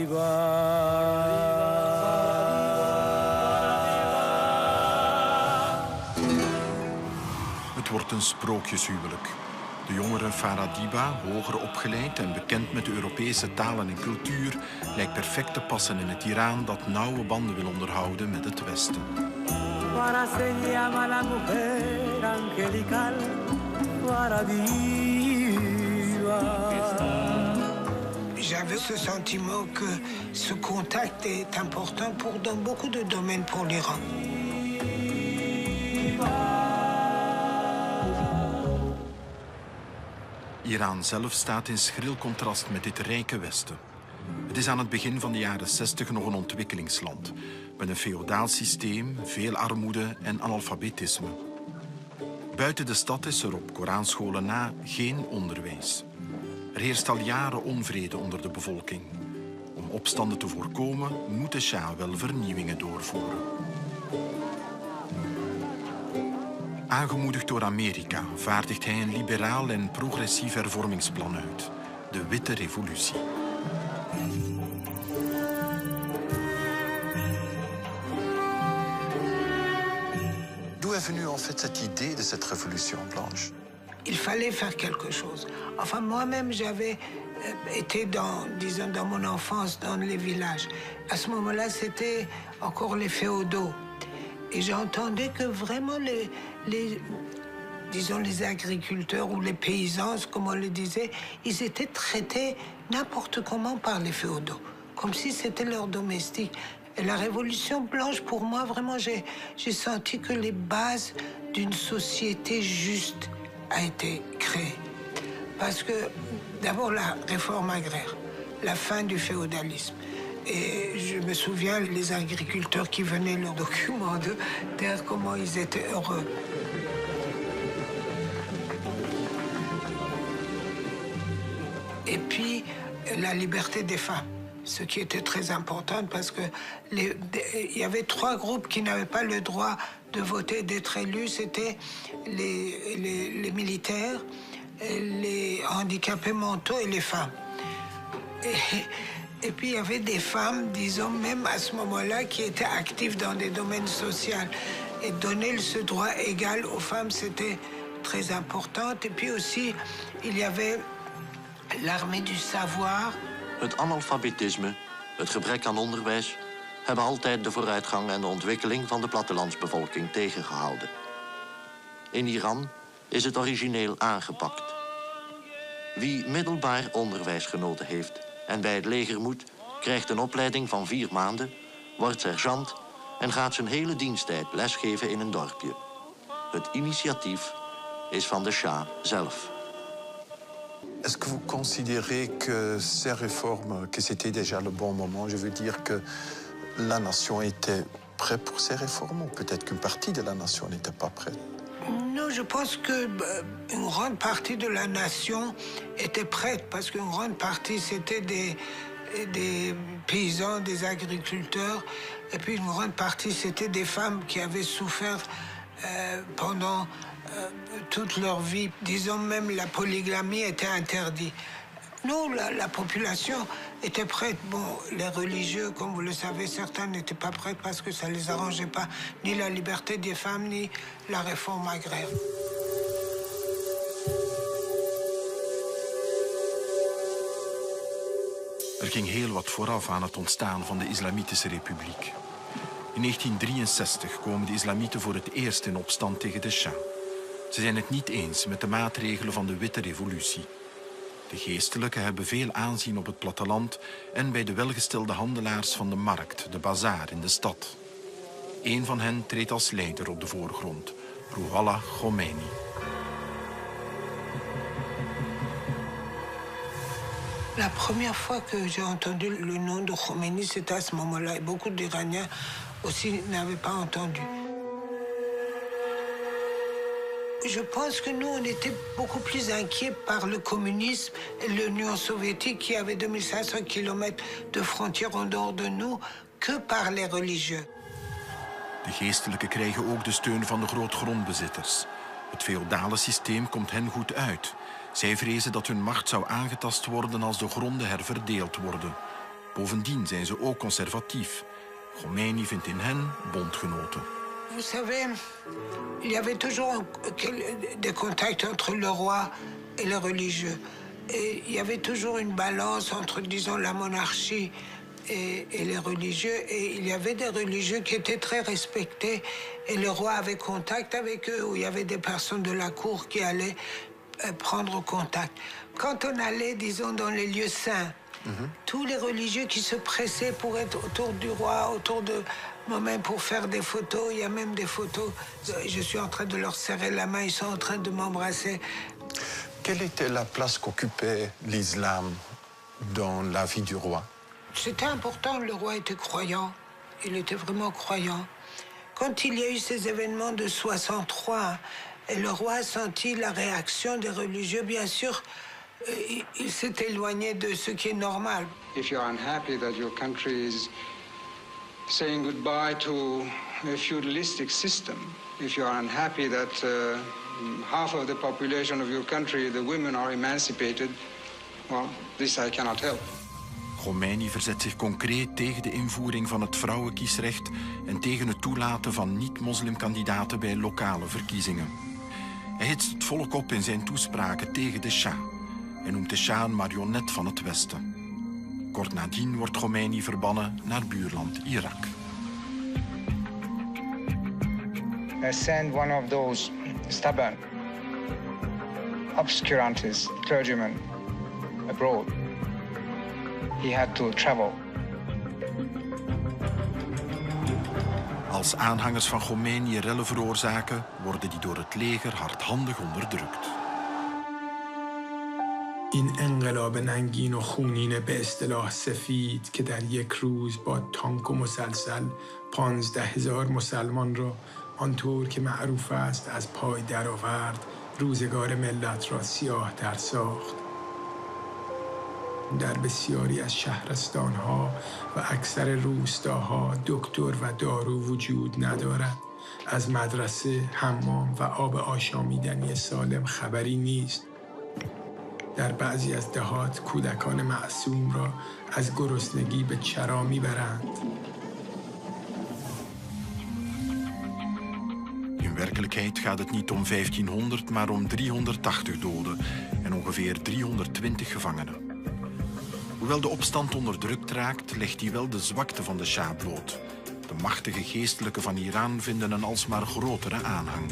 Het wordt een sprookjeshuwelijk. De jongere Farah Diba, hoger opgeleid en bekend met de Europese talen en cultuur, lijkt perfect te passen in het Iran dat nauwe banden wil onderhouden met het Westen. J'avais ce sentiment que ce contact est important dans beaucoup de domaines pour l'Iran. Iran zelf staat in schril contrast met dit rijke Westen. Het is aan het begin van de jaren 60 nog een ontwikkelingsland, met een feodaal systeem, veel armoede en analfabetisme. Buiten de stad is er op Koranscholen na geen onderwijs. Er heerst al jaren onvrede onder de bevolking. Om opstanden te voorkomen moet de Shah wel vernieuwingen doorvoeren. Aangemoedigd door Amerika vaardigt hij een liberaal en progressief hervormingsplan uit. De Witte Revolutie. D'où est venue en fait cette idée de cette révolution blanche? Il fallait faire quelque chose. Enfin, moi-même, j'avais été dans mon enfance, dans les villages. À ce moment-là, c'était encore les féodaux. Et j'entendais que vraiment les agriculteurs ou les paysans, comme on le disait, ils étaient traités n'importe comment par les féodaux, comme si c'était leur domestique. Et la Révolution blanche, pour moi, vraiment, j'ai senti que les bases d'une société juste a été créée. Parce que, d'abord, la réforme agraire, la fin du féodalisme. Et je me souviens, les agriculteurs qui venaient leurs documents de terre, comment ils étaient heureux. Et puis, la liberté des femmes, ce qui était très important parce que il y avait 3 groupes qui n'avaient pas le droit de voter, d'être élus. C'était les militaires, les handicapés mentaux et les femmes. Et puis, il y avait des femmes, disons, même à ce moment-là, qui étaient actives dans des domaines sociaux. Et donner ce droit égal aux femmes, c'était très important. Et puis aussi, il y avait l'armée du savoir. Het analfabetisme, het gebrek aan onderwijs, hebben altijd de vooruitgang en de ontwikkeling van de plattelandsbevolking tegengehouden. In Iran is het origineel aangepakt. Wie middelbaar onderwijs genoten heeft en bij het leger moet, krijgt een opleiding van 4 maanden, wordt sergeant en gaat zijn hele diensttijd lesgeven in een dorpje. Het initiatief is van de Shah zelf. Est-ce que vous considérez que ces réformes, que c'était déjà le bon moment? Je veux dire que la nation était prête pour ces réformes ou peut-être qu'une partie de la nation n'était pas prête? Non, je pense qu'une grande partie de la nation était prête parce qu'une grande partie, c'était des paysans, des agriculteurs. Et puis une grande partie, c'était des femmes qui avaient souffert pendant toute leur vie. Disons même la polygamie était interdite. Nous, la population était prête. Bon, les religieux, comme vous le savez, certains n'étaient pas prêts parce que ça ne les arrangeait pas, ni la liberté des femmes, ni la réforme agraire. Er ging heel wat vooraf aan het ontstaan van de Islamitische Republiek. In 1963 komen de islamieten voor het eerst in opstand tegen de Shah. Ze zijn het niet eens met de maatregelen van de Witte Revolutie. De geestelijken hebben veel aanzien op het platteland en bij de welgestelde handelaars van de markt, de bazaar in de stad. Eén van hen treedt als leider op de voorgrond, Ruhollah Khomeini. La première fois que j'ai entendu le nom de Khomeini, c'était à ce moment-là. Et beaucoup d'Iraniens aussi n'avaient pas entendu. Je pense que nous, on était beaucoup plus inquiets par le communisme et l'Union soviétique qui avait 2500 km de frontières en dehors de nous que par les religieux. De geestelijken krijgen ook de steun van de grootgrondbezitters. Het feodale systeem komt hen goed uit. Zij vrezen dat hun macht zou aangetast worden als de gronden herverdeeld worden. Bovendien zijn ze ook conservatief. Khomeini vindt in hen bondgenoten. Vous savez, il y avait toujours des contacts entre le roi et les religieux. Et il y avait toujours une balance entre, disons, la monarchie et les religieux. Et il y avait des religieux qui étaient très respectés. Et le roi avait contact avec eux, où il y avait des personnes de la cour qui allaient prendre contact. Quand on allait, disons, dans les lieux saints, tous les religieux qui se pressaient pour être autour du roi, autour de moi-même pour faire des photos. Il y a même des photos. Je suis en train de leur serrer la main, ils sont en train de m'embrasser. Quelle était la place qu'occupait l'islam dans la vie du roi? C'était important, le roi était croyant. Il était vraiment croyant. Quand il y a eu ces événements de 63, et le roi a senti la réaction des religieux, bien sûr, il s'est éloigné de ce qui est normal. If you're unhappy that your country is saying goodbye to a feudalistic system, if you're unhappy that half of the population of your country, the women, are emancipated, well, this I cannot help. Khomeini verzet zich concreet tegen de invoering van het vrouwenkiesrecht en tegen het toelaten van niet-moslimkandidaten bij lokale verkiezingen. Hij hitst het volk op in zijn toespraken tegen de Shah en noemt de Shah een marionet van het Westen. Kort nadien wordt Khomeini verbannen naar buurland Irak. I sent one of those stubborn obscurantists, clergymen, abroad. He had to travel. Als aanhangers van Khomeini rellen veroorzaken, worden die door het leger hardhandig onderdrukt. این انقلاب ننگین و خونین به اصطلاح سفید که در یک روز با تانک و مسلسل 15,000 مسلمان را آنطور که معروف است از پای درآورد، روزگار ملت را سیاه‌تر ساخت. در بسیاری از شهرستان‌ها و اکثر روستاها دکتر و دارو وجود ندارد. از مدرسه، حمام و آب آشامیدنی سالم خبری نیست. در بعضی از دهات کودکان معصوم را از گرسنگی به چرا میبرند. In werkelijkheid gaat het niet om 1500, maar om 380 doden en ongeveer 320 gevangenen. Hoewel de opstand onderdrukt raakt, legt hij wel de zwakte van de Shah bloot. De machtige geestelijken van Iran vinden een alsmaar grotere aanhang.